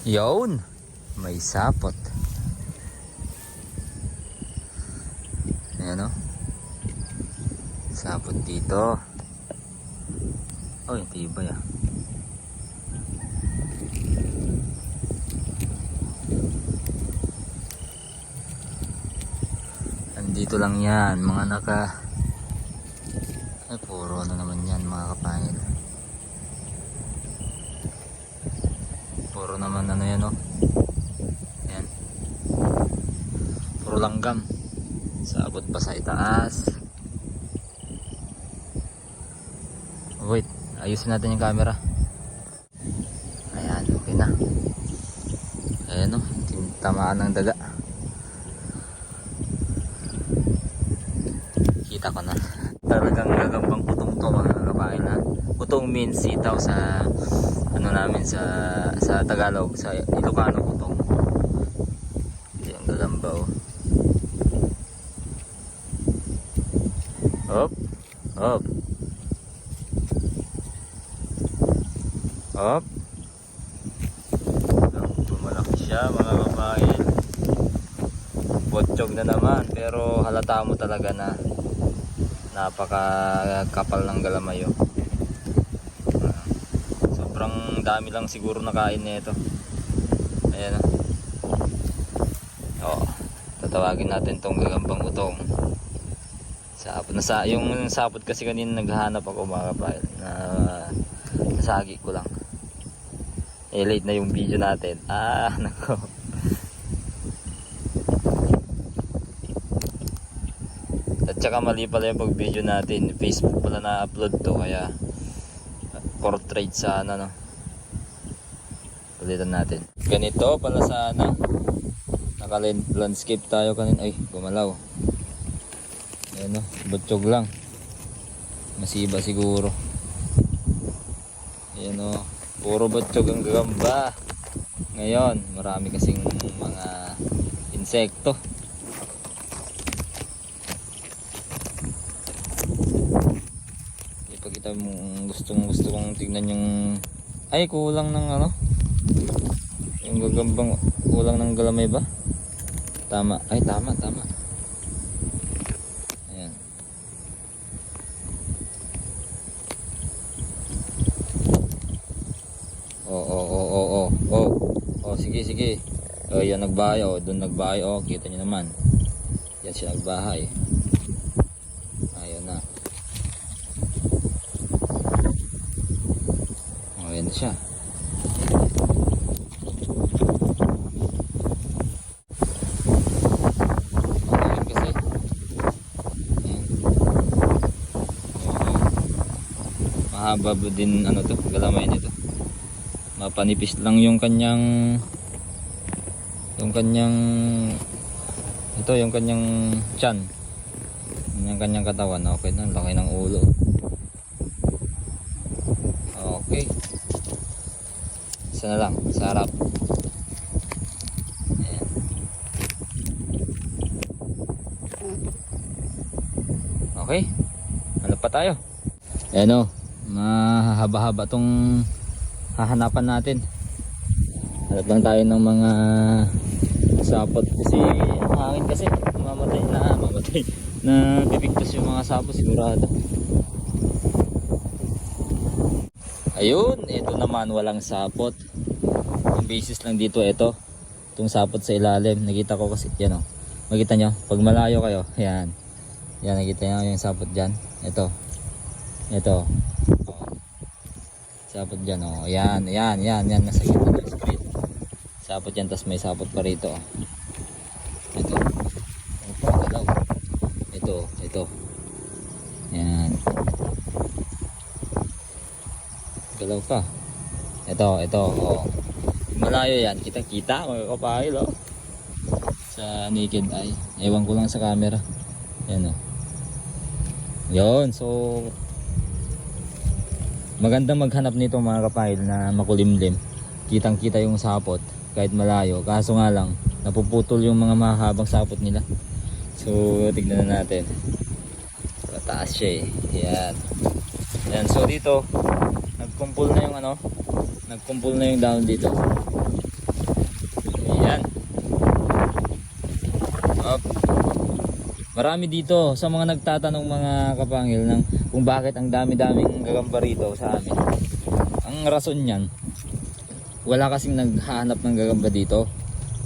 Yun, may sapot. Ayan o. Sapot dito. Oh, yung tibay ah. Andito lang yan, mga naka... Ay, puro ano naman yan mga kapangil. Puro naman ano yan oh. Ayan. Puro langgam. Sabot pa sa itaas. Wait, ayusin natin yung camera. Ayan, okay na. Ayan oh, tamaan ng daga. Kita ko na. Talagang gagambang putong to mga kapangil ha. Putong means sitaw sa ano namin sa Tagalog, sa Ilocano putong. Ito yung gagamba oh. Hop, hop, hop. Malaki siya mga kapangil. Botsyog na naman, pero halata mo talaga na napakakapal ng galamayo. Sobrang dami lang siguro nakain nito. Ayan oh. Tatawagin natin tong gagambang utong. Sapot na yung sapot kasi kanina naghahanap ako mga kapal na nasagi ko lang. Late na yung video natin. Nako. At saka mali pala yung pag video natin, Facebook pala na-upload to, kaya portrait sana no. Ulitan natin. Ganito pala sana. Naka-landscape tayo kanina. Ay, gumalaw. Ayan no, butsyog lang. Masiba siguro. Ayan no, puro butsyog ang gagamba. Ngayon, marami kasing mga insekto. Kita mo, gusto kong tignan yung ay kulang ng ano yung gagambang, kulang ng galamay ba? Tama, ay tama ayan. Sige yan nagbahay doon nagbahay kita nyo naman yan siya nagbahay. Ayun na. Ayan na siya. Ayan kasi. Ayan. Mahaba din ano to, galamay nito. Mapanipis lang yung kanyang tiyan. Yung kanyang katawan. Okay na, laki ng ulo. Okay. Isa na lang, sa harap. Ayan. Okay. Ano pa tayo? Ayan o. Mahaba-haba tong hahanapan natin. Hanap lang tayo ng mga sapot. Kasi hangin kasi. Mamatay na bibigtas yung mga sapot sigurado. Ayun, ito naman walang sapot. Ang basis lang dito ito. Itong sapot sa ilalim. Nakita ko kasi, yan o. Makita nyo, pag malayo kayo, yan. Yan, nakita nyo yung sapot dyan. Ito. Sapot dyan o. Yan. Nasa gitna ng screen. Sapot yan, tas may sapot pa rito. Ito. Galaw. Ito. Yan. Galaw pa. Ito. Malayo yan. Kita mga kapahil sa naked eye. Ewan ko lang sa camera. Yan o. Yun. So magandang maghanap nito mga kapahil na makulimlim. Kitang kita yung sapot kahit malayo. Kaso nga lang napuputol yung mga mahabang sapot nila. So tignan na natin. Mataas siya Yan. So dito nagkumpul na yung nagkumpul na yung down dito. Ayan. Up. Marami dito sa mga nagtatanong mga kapangil ng kung bakit ang dami-daming gagamba rito sa amin. Ang rason niyan, wala kasing naghahanap ng gagamba dito.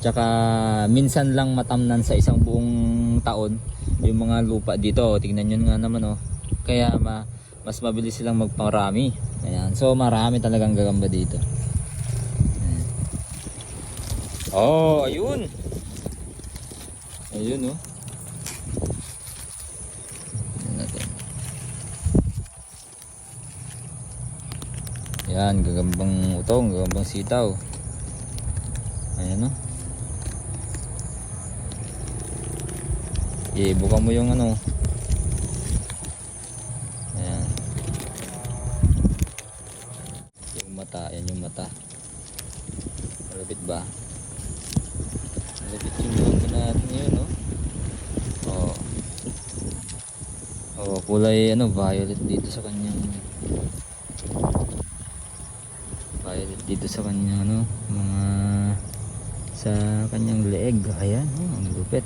Tsaka minsan lang matamnan sa isang buong taon yung mga lupa dito. Tingnan nyo nga naman oh. Kaya mas mabilis silang magparami. Ayan. So marami talagang gagamba dito. Ayan. Oh, ayun. Ayun oh. Yan, gagambang utong, gagambang sitaw. Ayan o. Ibuka mo yung ano. Ayan. Yung mata, ayan yung mata. Malapit ba? Malapit yung mga natin yun o. Oh. Oh, kulay ano, violet dito sa kanyang dito sa kanyang ano, mga sa kanyang leeg. Ayan, oh, ang lupit.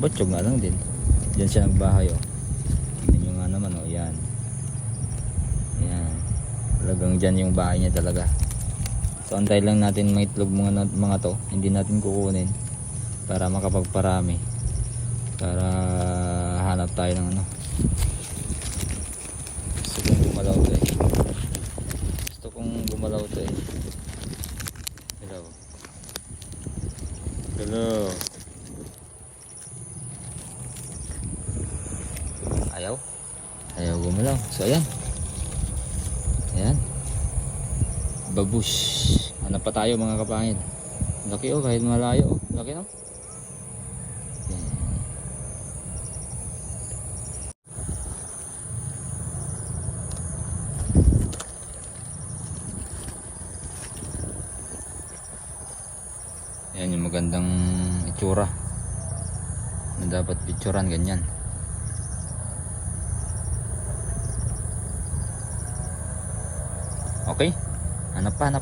Botsyog nga lang din. Diyan siya nagbahay oh. Tignan nyo nga naman oh, yan. Yan. Talagang dyan yung bahay niya talaga. So antay lang natin maitlog mga to. Hindi natin kukunin para makapagparami. Para hanap tayo ng ano. Gusto kong gumalaw to eh. Hello. Hello. Ayaw gumalaw. So ayan. Ayan. Babush. Hanap pa tayo mga kapangil. Laki oh, kahit malayo oh. Laki no? Yan yung magandang itsura na dapat picturean, ganyan. Okay, hanap pa